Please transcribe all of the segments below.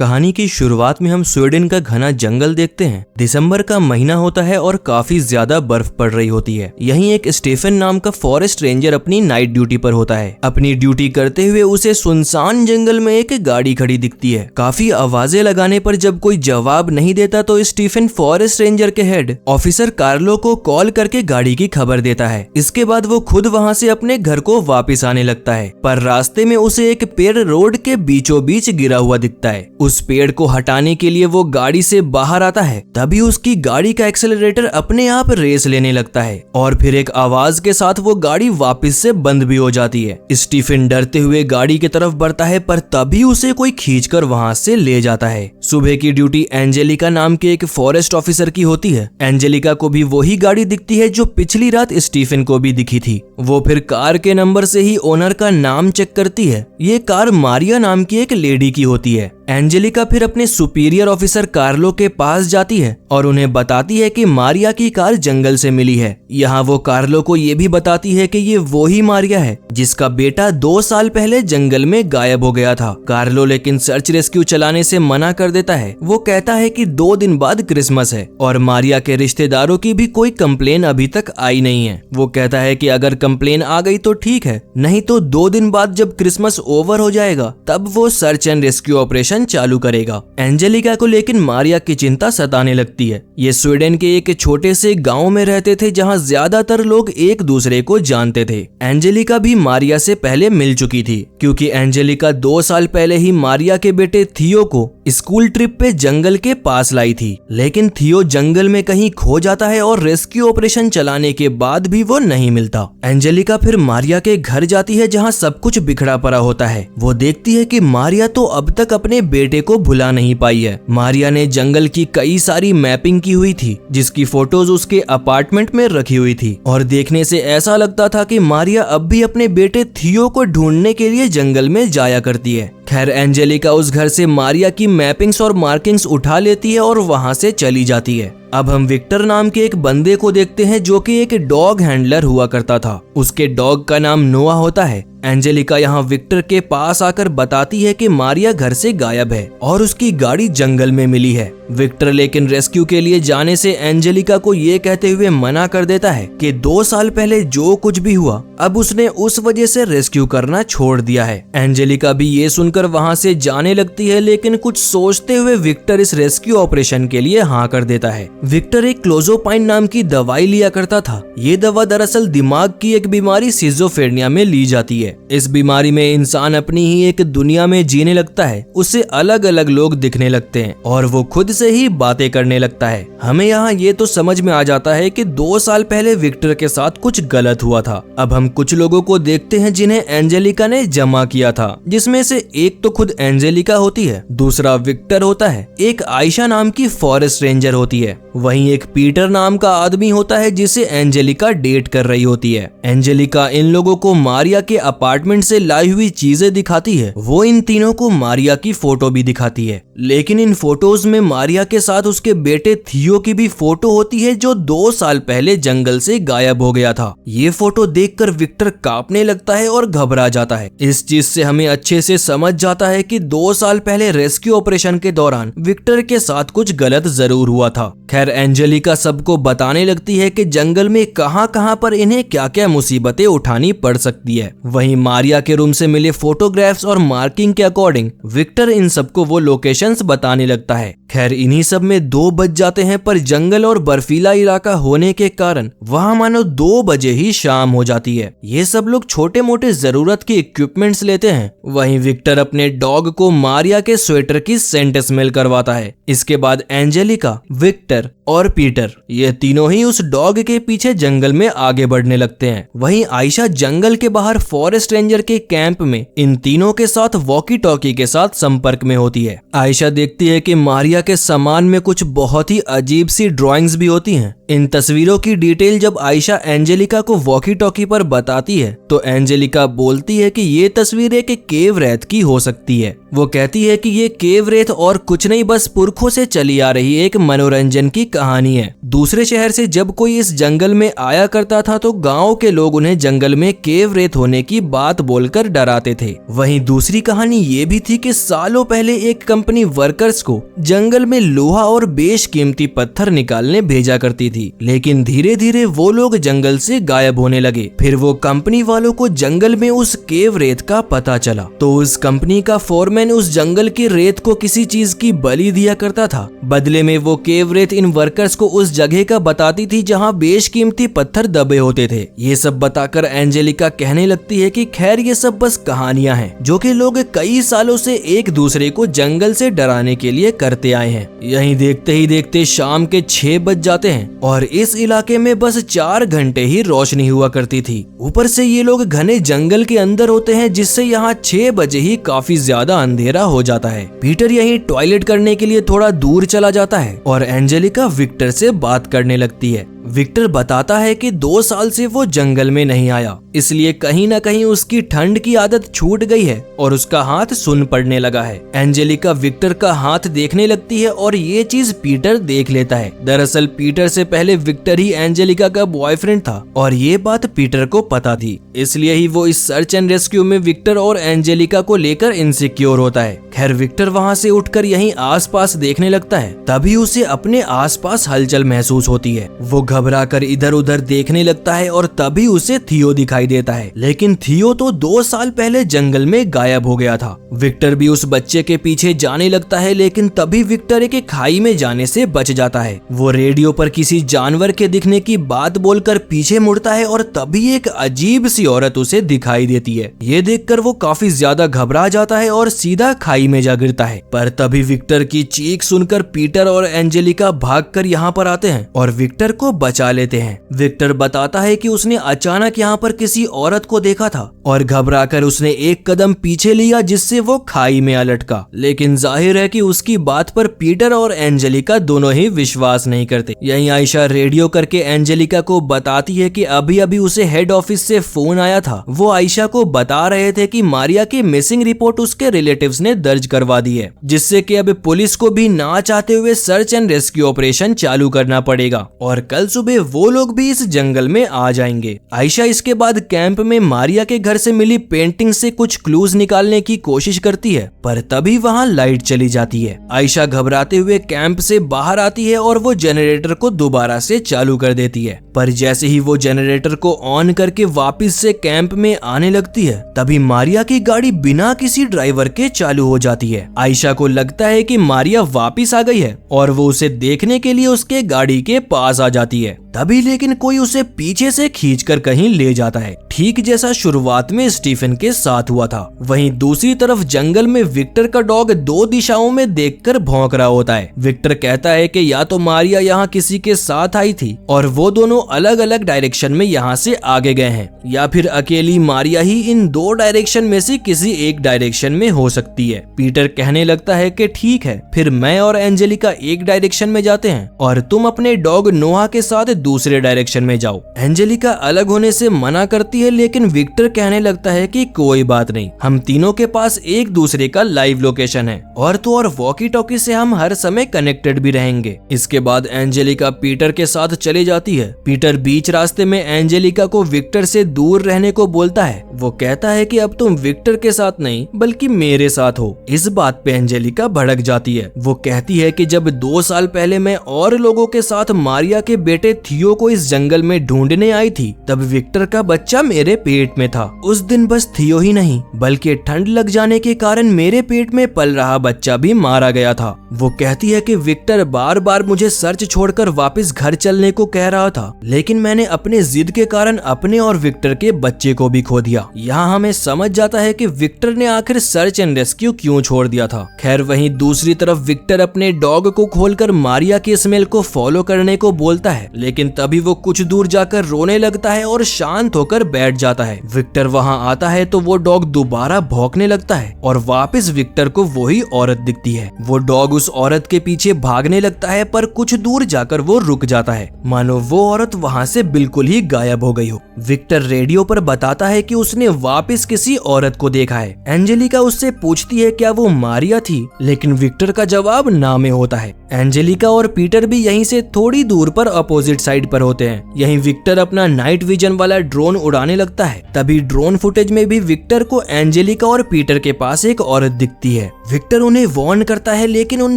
कहानी की शुरुआत में हम स्वीडन का घना जंगल देखते हैं। दिसंबर का महीना होता है और काफी ज्यादा बर्फ पड़ रही होती है। यहीं एक स्टीफन नाम का फॉरेस्ट रेंजर अपनी नाइट ड्यूटी पर होता है। अपनी ड्यूटी करते हुए उसे सुनसान जंगल में एक गाड़ी खड़ी दिखती है। काफी आवाजें लगाने पर जब कोई जवाब नहीं देता तो स्टीफन फॉरेस्ट रेंजर के हेड ऑफिसर कार्लो को कॉल करके गाड़ी की खबर देता है। इसके बाद वो खुद वहाँ से अपने घर को वापिस आने लगता है, पर रास्ते में उसे एक पेड़ रोड के बीचों बीच गिरा हुआ दिखता है। उस पेड़ को हटाने के लिए वो गाड़ी से बाहर आता है, तभी उसकी गाड़ी का एक्सेलरेटर अपने आप रेस लेने लगता है और फिर एक आवाज के साथ वो गाड़ी वापस से बंद भी हो जाती है। स्टीफन डरते हुए गाड़ी की तरफ बढ़ता है, पर तभी उसे कोई खींचकर वहाँ से ले जाता है। सुबह की ड्यूटी एंजेलिका नाम के एक फॉरेस्ट ऑफिसर की होती है। एंजेलिका को भी वही गाड़ी दिखती है जो पिछली रात स्टीफन को भी दिखी थी। वो फिर कार के नंबर से ही ओनर का नाम चेक करती है। ये कार मारिया नाम की एक लेडी की होती है। एंजेलिका फिर अपने सुपीरियर ऑफिसर कार्लो के पास जाती है और उन्हें बताती है कि मारिया की कार जंगल से मिली है। यहाँ वो कार्लो को ये भी बताती है कि ये वो ही मारिया है जिसका बेटा 2 साल पहले जंगल में गायब हो गया था। कार्लो लेकिन सर्च रेस्क्यू चलाने से मना कर देता है। वो कहता है कि 2 दिन बाद क्रिसमस है और मारिया के रिश्तेदारों की भी कोई कंप्लेन अभी तक आई नहीं है। वो कहता है कि अगर कंप्लेन आ गई तो ठीक है, नहीं तो 2 दिन बाद जब क्रिसमस ओवर हो जाएगा तब वो सर्च एंड रेस्क्यू ऑपरेशन चालू करेगा। एंजेलिका को लेकिन मारिया की चिंता सताने लगती है। ये स्वीडन के एक छोटे से गांव में रहते थे जहां ज्यादातर लोग एक दूसरे को जानते थे। एंजेलिका भी मारिया से पहले मिल चुकी थी, क्योंकि एंजेलिका 2 साल पहले ही मारिया के बेटे थियो को स्कूल ट्रिप पे जंगल के पास लाई थी। लेकिन थियो जंगल में कहीं खो जाता है और रेस्क्यू ऑपरेशन चलाने के बाद भी वो नहीं मिलता। एंजेलिका फिर मारिया के घर जाती है जहाँ सब कुछ बिखरा पड़ा होता है। वो देखती है कि मारिया तो अब तक अपने बेटे को भुला नहीं पाई है। मारिया ने जंगल की कई सारी मैपिंग की हुई थी जिसकी फोटोज उसके अपार्टमेंट में रखी हुई थी और देखने से ऐसा लगता था कि मारिया अब भी अपने बेटे थियो को ढूंढने के लिए जंगल में जाया करती है। खैर एंजेलिका उस घर से मारिया की मैपिंग्स और मार्किंग्स उठा लेती है और वहां से चली जाती है। अब हम विक्टर नाम के एक बंदे को देखते हैं जो कि एक डॉग हैंडलर हुआ करता था। उसके डॉग का नाम नोआ होता है। एंजेलिका यहाँ विक्टर के पास आकर बताती है कि मारिया घर से गायब है और उसकी गाड़ी जंगल में मिली है। विक्टर लेकिन रेस्क्यू के लिए जाने से एंजेलिका को ये कहते हुए मना कर देता है कि 2 साल पहले जो कुछ भी हुआ अब उसने उस वजह से रेस्क्यू करना छोड़ दिया है। एंजेलिका भी ये सुनकर वहाँ से जाने लगती है, लेकिन कुछ सोचते हुए विक्टर इस रेस्क्यू ऑपरेशन के लिए हाँ कर देता है। विक्टर एक क्लोजोपाइन नाम की दवाई लिया करता था। ये दवा दरअसल दिमाग की एक बीमारी सिजोफ्रेनिया में ली जाती है। इस बीमारी में इंसान अपनी ही एक दुनिया में जीने लगता है। उसे अलग अलग लोग दिखने लगते हैं और वो खुद से ही बातें करने लगता है। हमें यहाँ ये तो समझ में आ जाता है कि 2 साल पहले विक्टर के साथ कुछ गलत हुआ था। अब हम कुछ लोगों को देखते हैं जिन्हें एंजेलिका ने जमा किया था, जिसमें से एक तो खुद एंजेलिका होती है, दूसरा विक्टर होता है, एक आयशा नाम की फॉरेस्ट रेंजर होती है, वहीं एक पीटर नाम का आदमी होता है जिसे एंजेलिका डेट कर रही होती है। एंजेलिका इन लोगों को मारिया के अपार्टमेंट से लाई हुई चीजें दिखाती है। वो इन तीनों को मारिया की फोटो भी दिखाती है, लेकिन इन फोटोज में मारिया के साथ उसके बेटे थियो की भी फोटो होती है जो 2 साल पहले जंगल से गायब हो गया था। ये फोटो देखकर विक्टर कांपने लगता है और घबरा जाता है। इस चीज से हमें अच्छे से समझ जाता है कि 2 साल पहले रेस्क्यू ऑपरेशन के दौरान विक्टर के साथ कुछ गलत जरूर हुआ था। खैर एंजेलिका सबको बताने लगती है कि जंगल में कहां पर इन्हें क्या क्या मुसीबतें उठानी पड़ सकती है। वहीं मारिया के रूम से मिले फोटोग्राफ्स और मार्किंग के अकॉर्डिंग विक्टर इन सबको वो लोकेशंस बताने लगता है। खैर इन्हीं सब में 2 बज जाते हैं, पर जंगल और बर्फीला इलाका होने के कारण वहां मानो 2 बजे ही शाम हो जाती है। ये सब लोग छोटे मोटे जरूरत के इक्विपमेंट्स लेते हैं। वहीं विक्टर अपने डॉग को मारिया के स्वेटर की सेंट स्मेल करवाता है। इसके बाद एंजेलिका, विक्टर और पीटर ये तीनों ही उस डॉग के पीछे जंगल में आगे बढ़ने लगते हैं। वहीं आयशा जंगल के बाहर फॉरेस्ट रेंजर के कैंप में इन तीनों के साथ वॉकी टॉकी के साथ संपर्क में होती है। आयशा देखती है कि मारिया मारिया के सामान में कुछ बहुत ही अजीब सी ड्राइंग्स भी होती हैं। इन तस्वीरों की डिटेल जब आयशा एंजेलिका को वॉकी टॉकी पर बताती है तो एंजेलिका बोलती है कि ये तस्वीर एक केव रेत की हो सकती है। वो कहती है कि ये केव रेत और कुछ नहीं, बस पुरखों से चली आ रही एक मनोरंजन की कहानी है। दूसरे शहर से जब कोई इस जंगल में आया करता था तो गांव के लोग उन्हें जंगल में केव रेत होने की बात बोलकर डराते थे। वहीं दूसरी कहानी ये भी थी कि सालों पहले एक कंपनी वर्कर्स को जंगल में लोहा और बेशकीमती पत्थर निकालने भेजा करती थी, लेकिन धीरे धीरे वो लोग जंगल से गायब होने लगे। फिर वो कंपनी वालों को जंगल में उस केव रेत का पता चला तो उस कंपनी का फोरमैन उस जंगल की रेत को किसी चीज की बलि दिया करता था। बदले में वो केव रेत इन वर्कर्स को उस जगह का बताती थी जहाँ बेशकीमती पत्थर दबे होते थे। ये सब बताकर एंजेलिका कहने लगती है कि खैर ये सब बस कहानियां हैं जो कि लोग कई सालों से एक दूसरे को जंगल से डराने के लिए करते आए हैं। यहीं देखते ही देखते शाम के 6 बज जाते हैं और इस इलाके में बस 4 घंटे ही रोशनी हुआ करती थी। ऊपर से ये लोग घने जंगल के अंदर होते हैं जिससे यहाँ 6 बजे ही काफी ज्यादा अंधेरा हो जाता है। पीटर यहीं टॉयलेट करने के लिए थोड़ा दूर चला जाता है और एंजेलिका विक्टर से बात करने लगती है। विक्टर बताता है कि 2 साल से वो जंगल में नहीं आया, इसलिए कहीं ना कहीं उसकी ठंड की आदत छूट गई है और उसका हाथ सुन पड़ने लगा है। एंजेलिका विक्टर का हाथ देखने लगती है और ये चीज पीटर देख लेता है। दरअसल पीटर से पहले विक्टर ही एंजेलिका का बॉयफ्रेंड था और ये बात पीटर को पता थी, इसलिए ही वो इस सर्च एंड रेस्क्यू में विक्टर और एंजेलिका को लेकर इनसिक्योर होता है। खैर विक्टर वहाँ से उठकर यहीं आसपास देखने लगता है, तभी उसे अपने आसपास हलचल महसूस होती है। वो घबराकर इधर उधर देखने लगता है और तभी उसे थियो दिखाई देता है, लेकिन थियो तो 2 साल पहले जंगल में गायब हो गया था। विक्टर भी उस बच्चे के पीछे जाने लगता है, लेकिन तभी विक्टर एक खाई में जाने से बच जाता है। वो रेडियो पर किसी जानवर के दिखने की बात बोलकर पीछे मुड़ता है और तभी एक अजीब सी औरत उसे दिखाई देती है। ये देखकर वो काफी ज्यादा घबरा जाता है और सीधा खाई में जा गिरता है। पर तभी विक्टर की चीख सुनकर पीटर और एंजेलिका भागकर यहाँ पर आते हैं और विक्टर को बचा लेते हैं। विक्टर बताता है कि उसने अचानक यहाँ पर किसी औरत को देखा था और घबराकर उसने एक कदम पीछे लिया जिससे वो खाई में लटका, लेकिन जाहिर है कि उसकी बात पर पीटर और एंजेलिका दोनों ही विश्वास नहीं करते। यहीं आयशा रेडियो करके एंजेलिका को बताती है कि अभी अभी उसे हेड ऑफिस से फोन आया था। वो आयशा को बता रहे थे कि मारिया की मिसिंग रिपोर्ट उसके रिलेटिव्स ने दर्ज करवा दी है, जिससे कि अब पुलिस को भी ना चाहते हुए सर्च एंड रेस्क्यू ऑपरेशन चालू करना पड़ेगा और कल सुबह वो लोग भी इस जंगल में आ जाएंगे। आयशा इसके बाद कैंप में मारिया के घर से मिली पेंटिंग से कुछ क्लूज निकालने की कोशिश करती है, पर तभी वहाँ लाइट चली जाती है। आयशा घबराते हुए कैंप से बाहर आती है और वो जनरेटर को दोबारा से चालू कर देती है, पर जैसे ही वो जनरेटर को ऑन करके वापस से कैंप में आने लगती है तभी मारिया की गाड़ी बिना किसी ड्राइवर के चालू हो जाती है। आयशा को लगता है कि मारिया वापस आ गई है और वो उसे देखने के लिए उसके गाड़ी के पास आ जाती है। तभी लेकिन कोई उसे पीछे से खींचकर कहीं ले जाता है, ठीक जैसा शुरुआत में स्टीफन के साथ हुआ था। वहीं दूसरी तरफ जंगल में विक्टर का डॉग 2 दिशाओं में देखकर भौंक रहा होता है। विक्टर कहता है कि या तो मारिया यहाँ किसी के साथ आई थी और वो दोनों अलग अलग डायरेक्शन में यहाँ से आगे गए हैं, या फिर अकेली मारिया ही इन 2 डायरेक्शन में से किसी एक डायरेक्शन में हो सकती है। पीटर कहने लगता है कि ठीक है, फिर मैं और एंजेलिका एक डायरेक्शन में जाते हैं और तुम अपने डॉग नोहा के साथ दूसरे डायरेक्शन में जाओ। एंजेलिका अलग होने से मना करती है, लेकिन विक्टर कहने लगता है कि कोई बात नहीं, हम तीनों के पास एक दूसरे का लाइव लोकेशन है और तो और वॉकी टॉकी से हम हर समय कनेक्टेड भी रहेंगे। इसके बाद एंजेलिका पीटर के साथ चली जाती है। पीटर बीच रास्ते में एंजेलिका को विक्टर से दूर रहने को बोलता है। वो कहता है कि अब तुम विक्टर के साथ नहीं बल्कि मेरे साथ हो। इस बात पे एंजेलिका भड़क जाती है। वो कहती है कि जब 2 साल पहले मैं और लोगों के साथ मारिया के बेटे थियो को इस जंगल में ढूंढने आई थी, तब विक्टर का बच्चा मेरे पेट में था। उस दिन बस थियो ही नहीं बल्कि ठंड लग जाने के कारण मेरे पेट में पल रहा बच्चा भी मारा गया था। वो कहती है कि विक्टर बार बार मुझे सर्च छोड़कर वापस घर चलने को कह रहा था, लेकिन मैंने अपने जिद के कारण अपने और विक्टर के बच्चे को भी खो दिया। यहाँ हमें समझ जाता है कि विक्टर ने आखिर सर्च एंड रेस्क्यू क्यों छोड़ दिया था। खैर वहीं दूसरी तरफ विक्टर अपने डॉग को खोलकर मारिया के स्मेल को फॉलो करने को बोलता है, लेकिन लेकिन तभी वो कुछ दूर जाकर रोने लगता है और शांत होकर बैठ जाता है। विक्टर वहां आता है तो वो डॉग दोबारा भौंकने लगता है और वापस विक्टर को वही औरत दिखती है। वो डॉग उस औरत के पीछे भागने लगता है पर कुछ दूर जाकर वो रुक जाता है, मानो वो औरत वहां से बिल्कुल ही गायब हो गई हो। विक्टर रेडियो पर बताता है कि उसने वापस किसी औरत को देखा है। एंजेलिका उससे पूछती है क्या वो मारिया थी, लेकिन विक्टर का जवाब ना में होता है। एंजेलिका और पीटर भी यहीं से थोड़ी दूर पर अपोजिट साइड पर होते हैं। यहीं विक्टर अपना नाइट विजन वाला ड्रोन उड़ाने लगता है। तभी ड्रोन फुटेज में भी विक्टर को एंजेलिका और पीटर के पास एक औरत दिखती है। विक्टर उन्हें वार्न करता है लेकिन उन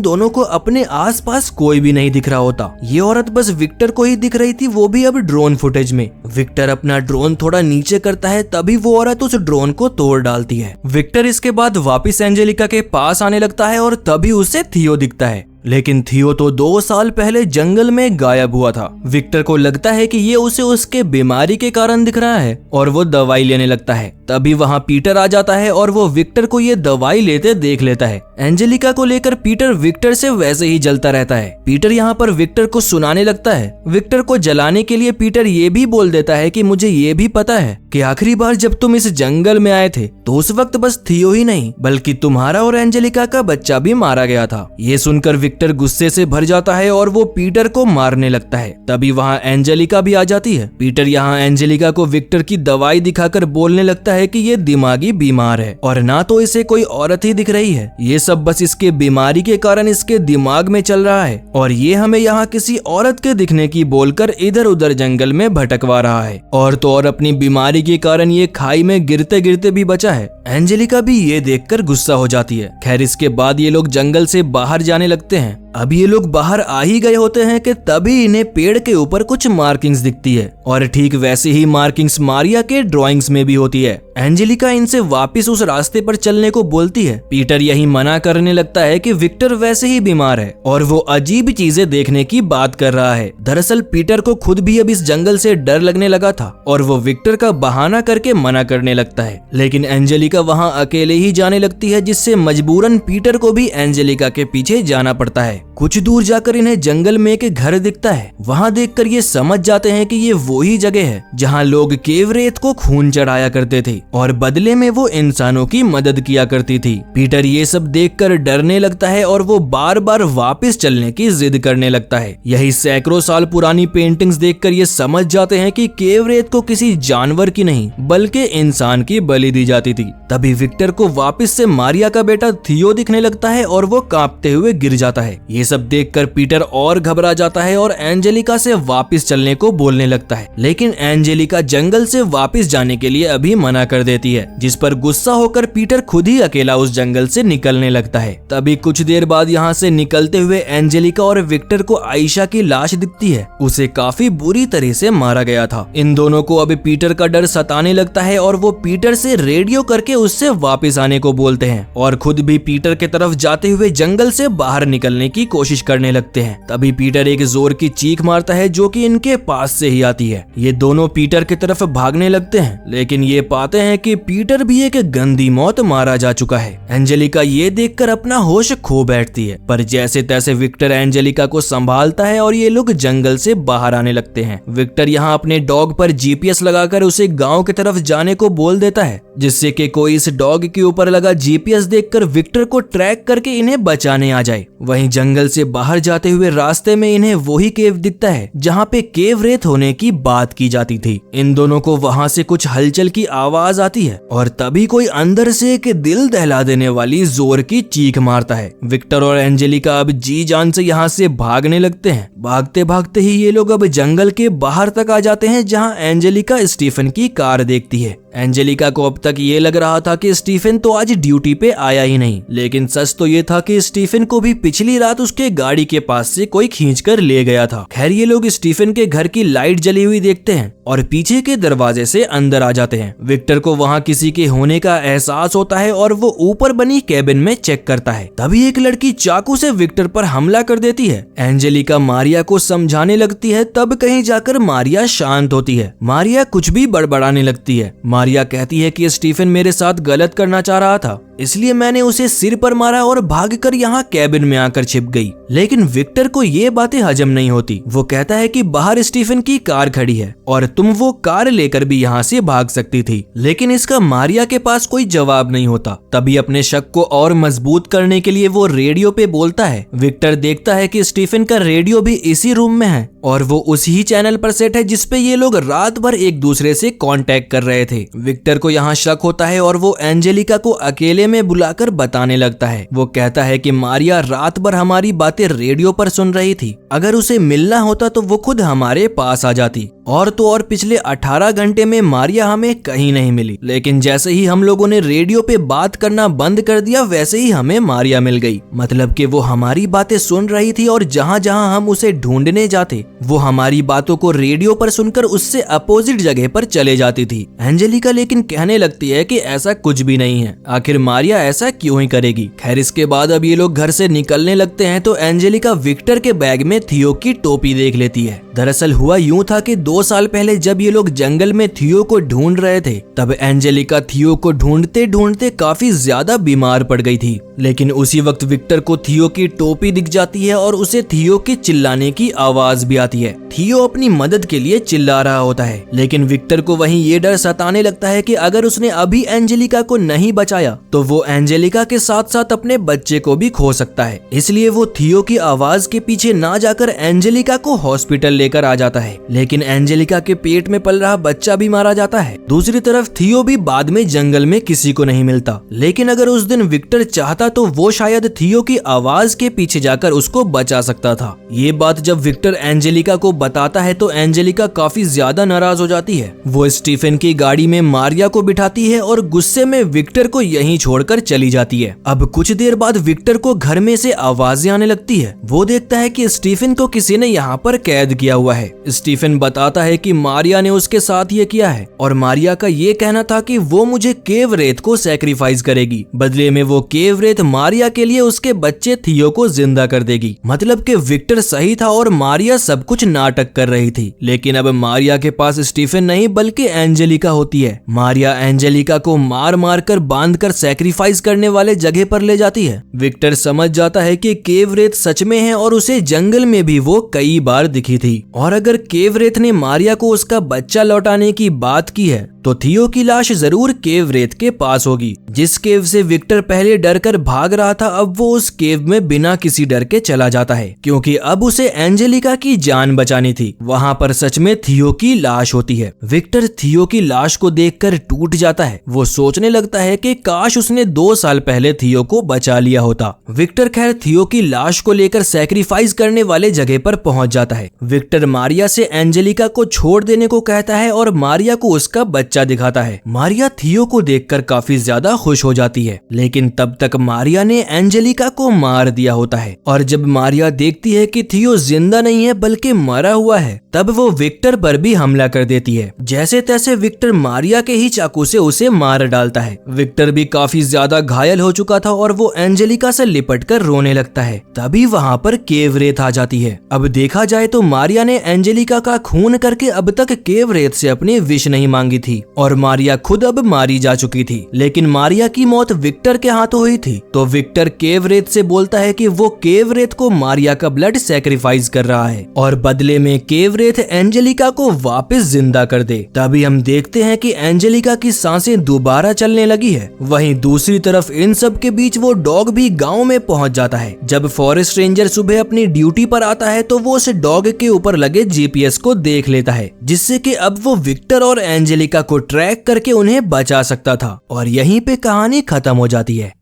दोनों को अपने आसपास कोई भी नहीं दिख रहा होता। ये औरत बस विक्टर को ही दिख रही थी, वो भी अब ड्रोन फुटेज में। विक्टर अपना ड्रोन थोड़ा नीचे करता है, तभी वो औरत उस ड्रोन को तोड़ डालती है। विक्टर इसके बाद वापस एंजेलिका के पास आने लगता है और तभी उसे थियो दिखता है, लेकिन थियो तो 2 साल पहले जंगल में गायब हुआ था। विक्टर को लगता है कि ये उसे उसके बीमारी के कारण दिख रहा है और वो दवाई लेने लगता है। तभी वहाँ पीटर आ जाता है और वो विक्टर को ये दवाई लेते देख लेता है। एंजेलिका को लेकर पीटर विक्टर से वैसे ही जलता रहता है। पीटर यहाँ पर विक्टर को सुनाने लगता है। विक्टर को जलाने के लिए पीटर ये भी बोल देता है कि मुझे ये भी पता है कि आखिरी बार जब तुम इस जंगल में आए थे तो उस वक्त बस थियो ही नहीं बल्कि तुम्हारा और एंजेलिका का बच्चा भी मारा गया था। ये सुनकर विक्टर गुस्से से भर जाता है और वो पीटर को मारने लगता है। तभी वहाँ एंजेलिका भी आ जाती है। पीटर यहाँ एंजेलिका को विक्टर की दवाई दिखाकर बोलने लगता है कि ये दिमागी बीमार है और ना तो इसे कोई औरत ही दिख रही है। ये सब बस इसके बीमारी के कारण इसके दिमाग में चल रहा है और ये हमें यहाँ किसी औरत के दिखने की बोलकर इधर उधर जंगल में भटकवा रहा है और तो और अपनी बीमारी के कारण ये खाई में गिरते गिरते भी बचा है। एंजेलिका भी ये देखकर गुस्सा हो जाती है। खैर इसके बाद ये लोग जंगल से बाहर जाने लगते हैं। अब ये लोग बाहर आ ही गए होते हैं कि तभी इन्हें पेड़ के ऊपर कुछ मार्किंग्स दिखती है और ठीक वैसे ही मार्किंग्स मारिया के ड्राइंग्स में भी होती है। एंजेलिका इनसे वापस उस रास्ते पर चलने को बोलती है। पीटर यही मना करने लगता है कि विक्टर वैसे ही बीमार है और वो अजीब चीजें देखने की बात कर रहा है। दरअसल पीटर को खुद भी अब इस जंगल से डर लगने लगा था और वो विक्टर का बहाना करके मना करने लगता है, लेकिन एंजेलिका वहाँ अकेले ही जाने लगती है जिससे मजबूरन पीटर को भी एंजेलिका के पीछे जाना पड़ता है। कुछ दूर जाकर इन्हें जंगल में एक घर दिखता है। वहाँ देखकर ये समझ जाते हैं कि ये वही जगह है जहाँ लोग केवरेत को खून चढ़ाया करते थे और बदले में वो इंसानों की मदद किया करती थी। पीटर ये सब देखकर डरने लगता है और वो बार बार वापस चलने की जिद करने लगता है। यही सैकड़ों साल पुरानी पेंटिंग्स देखकर ये समझ जाते हैं कि केवरेत को किसी जानवर की नहीं बल्कि इंसान की बलि दी जाती थी। तभी विक्टर को वापस से मारिया का बेटा थियो दिखने लगता है और वो कांपते हुए गिर जाता है। ये सब देखकर पीटर और घबरा जाता है और एंजेलिका से वापस चलने को बोलने लगता है, लेकिन एंजेलिका जंगल से वापस जाने के लिए अभी मना कर देती है, जिस पर गुस्सा होकर पीटर खुद ही अकेला उस जंगल से निकलने लगता है। तभी कुछ देर बाद यहाँ से निकलते हुए एंजेलिका और विक्टर को आयशा की लाश दिखती है। उसे काफी बुरी तरह से मारा गया था। इन दोनों को अब पीटर का डर सताने लगता है और वो पीटर से रेडियो करके उससे वापस आने को बोलते हैं और खुद भी पीटर के तरफ जाते हुए जंगल से बाहर निकलने की कोशिश करने लगते हैं। तभी पीटर एक जोर की चीख मारता है जो कि इनके पास से ही आती है। ये दोनों पीटर की तरफ भागने लगते हैं, लेकिन ये पाते हैं कि पीटर भी एक गंदी मौत मारा जा चुका है। एंजेलिका ये देखकर अपना होश खो बैठती है, पर जैसे तैसे विक्टर एंजेलिका को संभालता है और ये लोग जंगल से बाहर आने लगते हैं। विक्टर यहाँ अपने डॉग पर जीपीएस लगाकर उसे गांव की तरफ जाने को बोल देता है, जिससे कि कोई इस डॉग के ऊपर लगा जीपीएस देखकर विक्टर को ट्रैक करके इन्हें बचाने आ जाए। वहीं जंगल से बाहर जाते हुए रास्ते में इन्हें वही केव दिखता है जहाँ पे केवरेत होने की बात की जाती थी। इन दोनों को वहाँ से कुछ हलचल की आवाज आती है और तभी कोई अंदर से एक दिल दहला देने वाली जोर की चीख मारता है। विक्टर और एंजेलिका अब जी जान से यहाँ से भागने लगते हैं। भागते भागते ही ये लोग अब जंगल के बाहर तक आ जाते हैं जहाँ एंजेलिका स्टीफन की कार देखती है। एंजेलिका को अब तक ये लग रहा था कि स्टीफन तो आज ड्यूटी पे आया ही नहीं, लेकिन सच तो ये था कि स्टीफन को भी पिछली रात उसके गाड़ी के पास से कोई खींचकर ले गया था। खैर ये लोग स्टीफन के घर की लाइट जली हुई देखते हैं और पीछे के दरवाजे से अंदर आ जाते हैं। विक्टर को वहाँ किसी के होने का एहसास होता है और वो ऊपर बनी कैबिन में चेक करता है। तभी एक लड़की चाकू से विक्टर पर हमला कर देती है। एंजेलिका मारिया को समझाने लगती है, तब कहीं जाकर मारिया शांत होती है। मारिया कुछ भी बड़बड़ाने लगती है। मारिया कहती है कि स्टीफन मेरे साथ गलत करना चाह रहा था, इसलिए मैंने उसे सिर पर मारा और भागकर यहाँ कैबिन में आकर छिप गई। लेकिन विक्टर को ये बातें हजम नहीं होती। वो कहता है कि बाहर स्टीफन की कार खड़ी है और तुम वो कार लेकर भी यहाँ से भाग सकती थी, लेकिन इसका मारिया के पास कोई जवाब नहीं होता। तभी अपने शक को और मजबूत करने के लिए वो रेडियो पे बोलता है। विक्टर देखता है कि स्टीफन का रेडियो भी इसी रूम में है और वो उसी चैनल पर सेट है जिसपे ये लोग रात भर एक दूसरे से कांटेक्ट कर रहे थे। विक्टर को यहाँ शक होता है और वो एंजेलिका को अकेले में बुलाकर बताने लगता है। वो कहता है कि मारिया रात भर हमारी बातें रेडियो पर सुन रही थी, अगर उसे मिलना होता तो वो खुद हमारे पास आ जाती। और तो और पिछले 18 घंटे में मारिया हमें कहीं नहीं मिली, लेकिन जैसे ही हम लोगों ने रेडियो पे बात करना बंद कर दिया वैसे ही हमें मारिया मिल गई। मतलब कि वो हमारी बातें सुन रही थी और जहाँ जहाँ हम उसे ढूंढने जाते वो हमारी बातों को रेडियो पर सुनकर उससे अपोजिट जगह पर चले जाती थी। एंजेलिका लेकिन कहने लगती है कि ऐसा कुछ भी नहीं है, आखिर मारिया ऐसा क्यों ही करेगी। खैर इसके बाद अब ये लोग घर से निकलने लगते हैं तो एंजेलिका विक्टर के बैग में थियो की टोपी देख लेती है। दरअसल हुआ यूं था कि 2 साल पहले जब ये लोग जंगल में थियो को ढूंढ रहे थे तब एंजेलिका थियो को ढूंढते ढूंढते काफी ज्यादा बीमार पड़ गई थी। लेकिन उसी वक्त विक्टर को थियो की टोपी दिख जाती है और उसे थियो के चिल्लाने की आवाज भी आती है। थियो अपनी मदद के लिए चिल्ला रहा होता है, लेकिन विक्टर को वहीं ये डर सताने लगता है कि अगर उसने अभी एंजेलिका को नहीं बचाया तो वो एंजेलिका के साथ साथ अपने बच्चे को भी खो सकता है। इसलिए वो थियो की आवाज के पीछे ना जाकर एंजेलिका को हॉस्पिटल लेकर आ जाता है, लेकिन एंजेलिका के पेट में पल रहा बच्चा भी मारा जाता है। दूसरी तरफ थियो भी बाद में जंगल में किसी को नहीं मिलता, लेकिन अगर उस दिन विक्टर चाहता तो वो शायद थियो की आवाज के पीछे जाकर उसको बचा सकता था। ये बात जब विक्टर एंजेलिका को बताता है तो एंजेलिका काफी ज्यादा नाराज हो जाती है। वो स्टीफन की गाड़ी में मारिया को बिठाती है और गुस्से में विक्टर को यहीं छोड़कर चली जाती है। अब कुछ देर बाद विक्टर को घर में से आवाजें आने लगती है। वो देखता है कि स्टीफन को किसी ने यहाँ पर कैद किया हुआ है। स्टीफन बताता है कि मारिया ने उसके साथ ये किया है और मारिया का ये कहना था कि वो मुझे केव रेत को सैक्रिफाइस करेगी, बदले में वो केव रेत मारिया के लिए उसके बच्चे थियो को जिंदा कर देगी। मतलब कि विक्टर सही था और मारिया सब कुछ नाटक कर रही थी। लेकिन अब मारिया के पास स्टीफन नहीं बल्कि एंजेलिका होती है। मारिया एंजेलिका को मार मार कर बांध कर सैक्रिफाइस करने वाले जगह पर ले जाती है। विक्टर समझ जाता है कि केव रेत सच में है और उसे जंगल में भी वो कई बार दिखी थी, और अगर केव रेत ने मारिया को उसका बच्चा लौटाने की बात की है तो थियो की लाश जरूर केव रेत के पास होगी। जिस केव से विक्टर पहले डर कर भाग रहा था अब वो उस केव में बिना किसी डर के चला जाता है, क्योंकि अब उसे एंजेलिका की जान बचानी थी। वहाँ पर सच में थियो की लाश होती है। विक्टर थियो की लाश को देखकर टूट जाता है। वो सोचने लगता है कि काश उसने 2 साल पहले थियो को बचा लिया होता। विक्टर खैर थियो की लाश को लेकर सैक्रिफाइस करने वाले जगह पर पहुंच जाता है। विक्टर मारिया से एंजेलिका को छोड़ देने को कहता है और मारिया को उसका बच्चा दिखाता है। मारिया थियो को देखकर काफी ज्यादा खुश हो जाती है, लेकिन तब तक मारिया ने एंजेलिका को मार दिया होता है। और जब मारिया देखती है कि थियो जिंदा नहीं है बल्कि मरा हुआ है तब वो विक्टर पर भी हमला कर देती है। जैसे तैसे विक्टर मारिया के ही चाकू से उसे मार डालता है। विक्टर भी काफी ज्यादा घायल हो चुका था और वो एंजेलिका से लिपट कर रोने लगता है। तभी वहाँ पर केव रेत आ जाती है। अब देखा जाए तो मारिया ने एंजेलिका का खून करके अब तक केव रेत से अपनी विश नहीं मांगी थी और मारिया खुद अब मारी जा चुकी थी। लेकिन मारिया की मौत विक्टर के हाथों हुई थी, तो विक्टर केव रेत से बोलता है कि वो केव रेत को मारिया का ब्लड सैक्रिफाइस कर रहा है और बदले में केव रेत एंजेलिका को वापस जिंदा कर दे। तभी हम देखते हैं कि एंजेलिका की सांसें दोबारा चलने लगी है। वहीं दूसरी तरफ इन सब के बीच वो डॉग भी गांव में पहुंच जाता है। जब फॉरेस्ट रेंजर सुबह अपनी ड्यूटी पर आता है तो वो उस डॉग के ऊपर लगे जीपीएस को देख लेता है, जिससे कि अब वो विक्टर और एंजेलिका को ट्रैक करके उन्हें बचा सकता था। और यहीं पे कहानी खत्म हो जाती है।